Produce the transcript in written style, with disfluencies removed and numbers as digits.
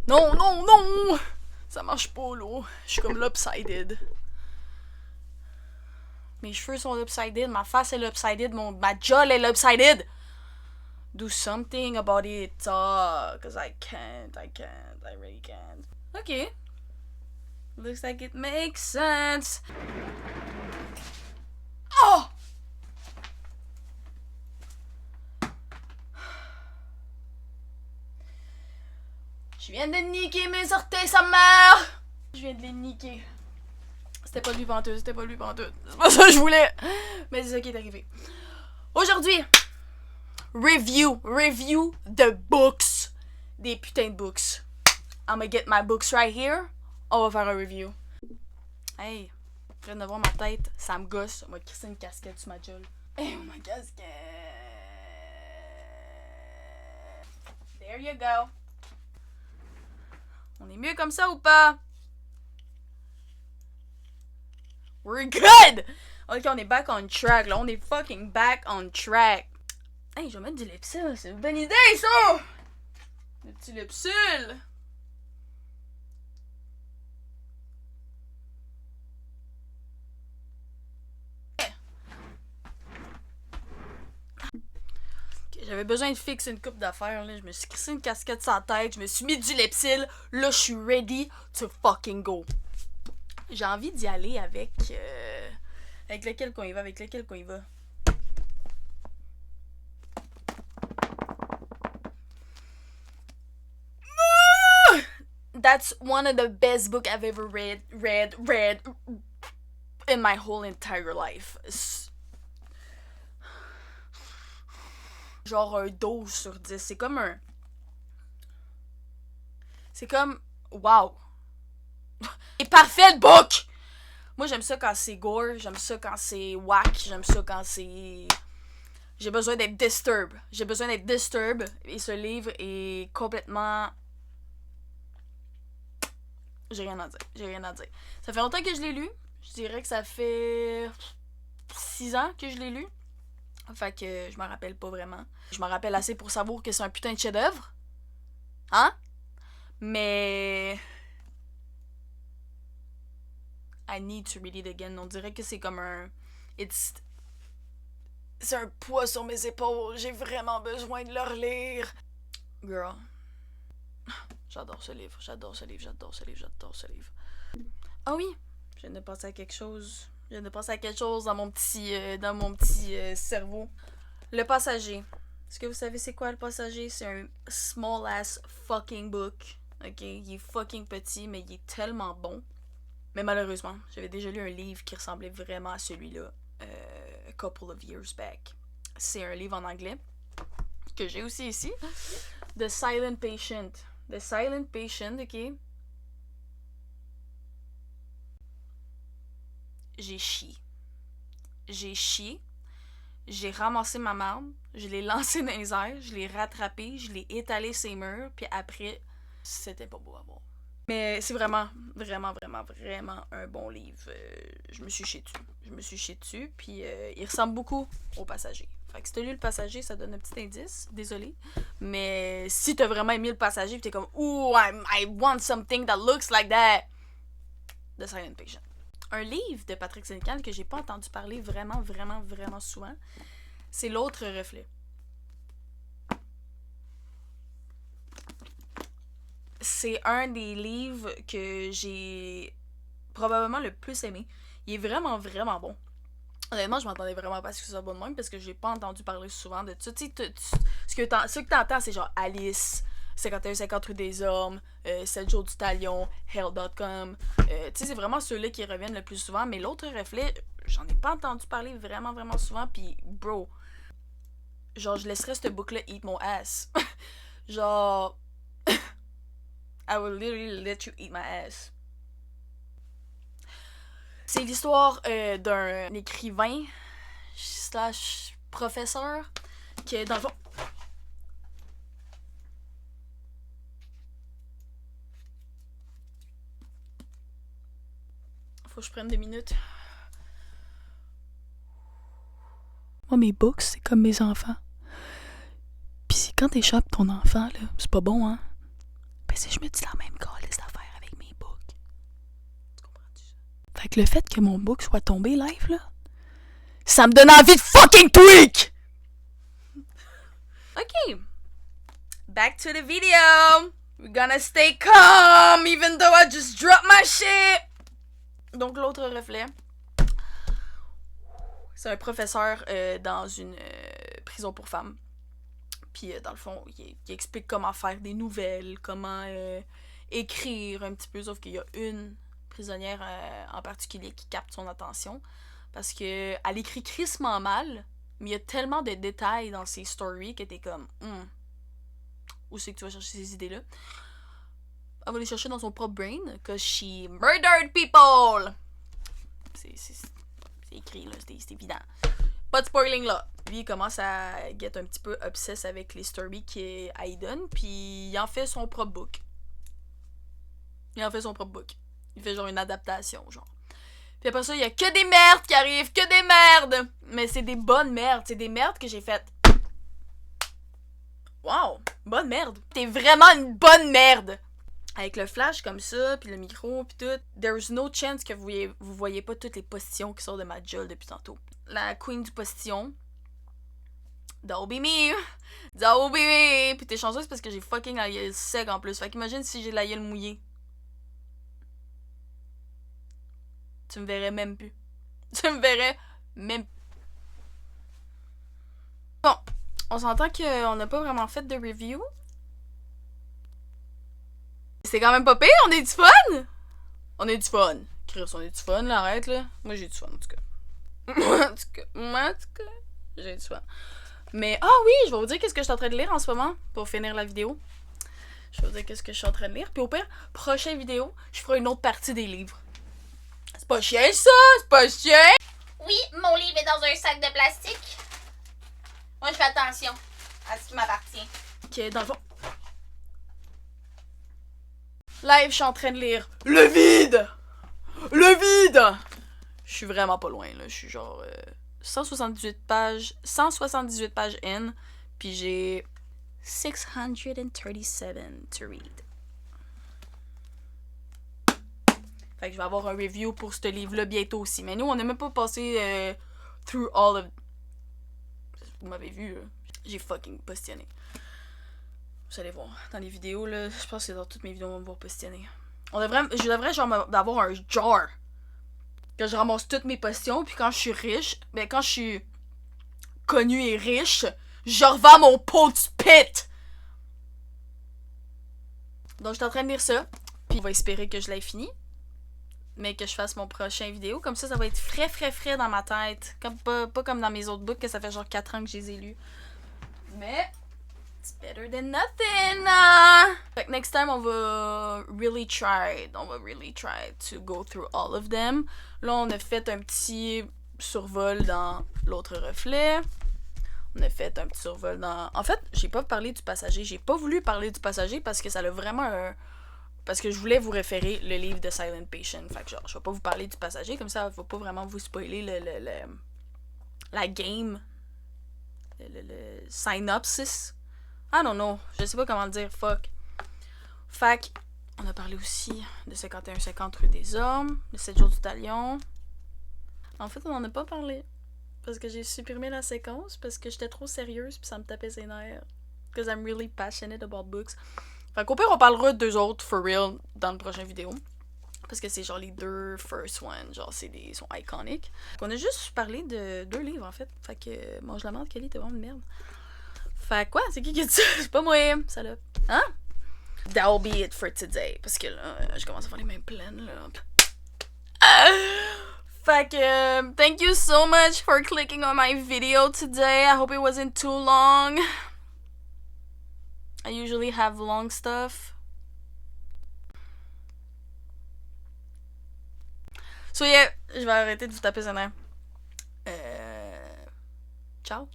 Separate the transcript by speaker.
Speaker 1: Non, non, non! Ça marche pas, là. Je suis comme lopsided. Mes cheveux sont lopsided, ma face est lopsided, ma jolle est lopsided! Do something about it, cause I can't, I really can't. Okay. Looks like it makes sense. Oh! Je viens de niquer mes orteils, sa mère! Je viens de les niquer. C'était pas lui pantoute, c'était pas lui pantoute. C'est pas ça que je voulais. Mais c'est ça qui est arrivé. Aujourd'hui, review the books. Des putains de books. I'm gonna get my books right here. On va faire un review. Hey, je viens de voir ma tête, ça me gosse. On va crisser une casquette sur ma gueule. Hey, ma casquette. There you go. On est mieux comme ça ou pas? We're good! Ok, on est back on track, là. On est fucking back on track. Hey, je vais mettre du Lipsil. C'est une bonne idée, ça! Le petit Lipsil. J'avais besoin de fixer une coupe d'affaires, là. Je me suis crissé une casquette sur la tête, je me suis mis du Lipsil. Là, je suis ready to fucking go. J'ai envie d'y aller avec... avec lequel qu'on y va, That's one of the best books I've ever read in my whole entire life. Genre un 12 sur 10. C'est comme un... C'est comme... Wow! C'est parfait le book! Moi j'aime ça quand c'est gore, j'aime ça quand c'est whack, j'aime ça quand c'est... J'ai besoin d'être disturbed. Et ce livre est complètement... J'ai rien à dire. Ça fait longtemps que je l'ai lu. Je dirais que ça fait 6 ans que je l'ai lu. Fait que je m'en rappelle pas vraiment. Je m'en rappelle assez pour savoir que c'est un putain de chef-d'œuvre. Hein? Mais... I need to read it again. On dirait que c'est comme un... C'est un poids sur mes épaules. J'ai vraiment besoin de le relire. Girl. J'adore ce livre. Ah oui, je viens de penser à quelque chose. Dans mon petit cerveau. Le Passager. Est-ce que vous savez c'est quoi Le Passager? C'est un small ass fucking book. Ok, il est fucking petit, mais il est tellement bon. Mais malheureusement, j'avais déjà lu un livre qui ressemblait vraiment à celui-là a couple of years back. C'est un livre en anglais que j'ai aussi ici. The Silent Patient. The Silent Patient, ok? J'ai chié. J'ai ramassé ma marde, je l'ai lancée dans les airs, je l'ai rattrapée, je l'ai étalée ses murs, puis après, c'était pas beau à voir. Mais c'est vraiment un bon livre. Je me suis chiée dessus, puis il ressemble beaucoup au Passager. Fait que si t'as lu Le Passager, ça donne un petit indice, désolé. Mais si t'as vraiment aimé Le Passager, pis t'es comme « Ooh, I want something that looks like that », The Silent Patient. Un livre de Patrick Sénécal que j'ai pas entendu parler vraiment souvent, c'est L'autre reflet. C'est un des livres que j'ai probablement le plus aimé. Il est vraiment bon. Honnêtement, je m'attendais vraiment pas à ce que ça soit bon de même parce que j'ai pas entendu parler souvent de ça. Tu sais, ce que t'entends, c'est genre Alice, 51-50 rue des Hommes, 7 jours du Talion, Hell.com. Tu sais, c'est vraiment ceux-là qui reviennent le plus souvent. Mais L'autre reflet, j'en ai pas entendu parler vraiment souvent. Puis, bro, genre, je laisserais ce book-là eat mon ass. Genre, I will literally let you eat my ass. C'est l'histoire d'un écrivain slash professeur qui est dans le fond... Faut que je prenne 2 minutes. Moi, mes books, c'est comme mes enfants. Pis quand t'échappes ton enfant, là, c'est pas bon, hein? Mais si je me dis la même calice d'affaires avec mes books. Tu comprends-tu ça? Fait que le fait que mon book soit tombé live, là, ça me donne envie de fucking tweak! Ok. Back to the video. We're gonna stay calm even though I just dropped my shit. Donc l'autre reflet. C'est un professeur dans une prison pour femmes. Puis dans le fond, il explique comment faire des nouvelles, comment écrire un petit peu. Sauf qu'il y a une prisonnière en particulier qui capte son attention. Parce que elle écrit crissement mal, mais il y a tellement de détails dans ses stories que t'es comme... Où c'est que tu vas chercher ces idées-là? Elle va les chercher dans son propre brain, cause she murdered people! C'est écrit, là, c'est évident. Pas de spoiling, là. Lui, il commence à get un petit peu obsessed avec les stories qu'elle donne, puis il en fait son propre book. Il fait genre une adaptation, genre. Puis après ça, il y a que des merdes qui arrivent, que des merdes! Mais c'est des bonnes merdes, c'est des merdes que j'ai faites. Wow, bonne merde. T'es vraiment une bonne merde. Avec le flash comme ça, puis le micro, puis tout. There's no chance que vous voyez pas toutes les postillons qui sortent de ma gueule depuis tantôt. La queen du postillon. That'll be me. That'll be me. Puis t'es chanceuse parce que j'ai fucking la gueule sec en plus. Fait qu'imagine si j'ai la gueule mouillée. Tu me verrais même plus. Tu me verrais même plus. Bon. On s'entend qu'on n'a pas vraiment fait de review. C'est quand même pas pire, on est du fun! On est du fun. Chris, on est du fun, là, arrête, là. Moi, j'ai du fun, en tout cas. en tout cas, j'ai du fun. Mais, oui, je vais vous dire qu'est-ce que je suis en train de lire en ce moment, pour finir la vidéo. Je vais vous dire qu'est-ce que je suis en train de lire. Puis au pire, prochaine vidéo, je ferai une autre partie des livres. C'est pas chien, ça! C'est pas chien!
Speaker 2: Oui, mon livre est dans un sac de plastique. Moi, je fais attention à ce qui m'appartient.
Speaker 1: Ok, dans le fond. Live, je suis en train de lire Le Vide! Le Vide! Je suis vraiment pas loin, là. Je suis genre 178 pages in, puis j'ai 637 to read. Fait que je vais avoir un review pour ce livre-là bientôt aussi. Mais nous, on n'a même pas passé through all of... Vous m'avez vu, là. J'ai fucking postionné. Vous allez voir, dans les vidéos, là, je pense que dans toutes mes vidéos, on va me voir postionner. Je devrais genre avoir un jar. Que je ramasse toutes mes potions, puis quand je suis riche, quand je suis connue et riche, je revends mon pot de pit! Donc, je suis en train de lire ça, puis on va espérer que je l'aie fini. Mais que je fasse mon prochain vidéo. Comme ça va être frais dans ma tête. Comme, pas comme dans mes autres books, que ça fait genre 4 ans que je les ai lus. Mais... it's better than nothing! Fait que next time, on va really try to go through all of them. Là, on a fait un petit survol dans l'autre reflet. On a fait un petit survol dans... En fait, j'ai pas parlé du passager. J'ai pas voulu parler du passager parce que ça a vraiment un... Parce que je voulais vous référer le livre de Silent Patient. Fait que genre, je vais pas vous parler du passager. Comme ça va pas vraiment vous spoiler la game. Le synopsis. I don't know. Je sais pas comment le dire. Fuck. Fait on a parlé aussi de 51-50 rue des Hommes, de 7 jours du Talion. En fait, on en a pas parlé. Parce que j'ai supprimé la séquence parce que j'étais trop sérieuse puis ça me tapait ses nerfs. Because I'm really passionate about books. Fait qu'au pire, on parlera de 2 autres for real dans le prochain vidéo. Parce que c'est genre les 2 first ones. Genre, ils sont iconiques. On a juste parlé de 2 livres en fait. Fait que mange la merde, Kelly, t'es vraiment une merde. Fait quoi? C'est qui a dit ça? C'est pas moi, salope. Hein? That'll be it for today. Parce que là, je commence à faire les mêmes plaines, là. Fait que, thank you so much for clicking on my video today. I hope it wasn't too long. I usually have long stuff. So yeah, je vais arrêter de vous taper sur les nerfs. Ciao.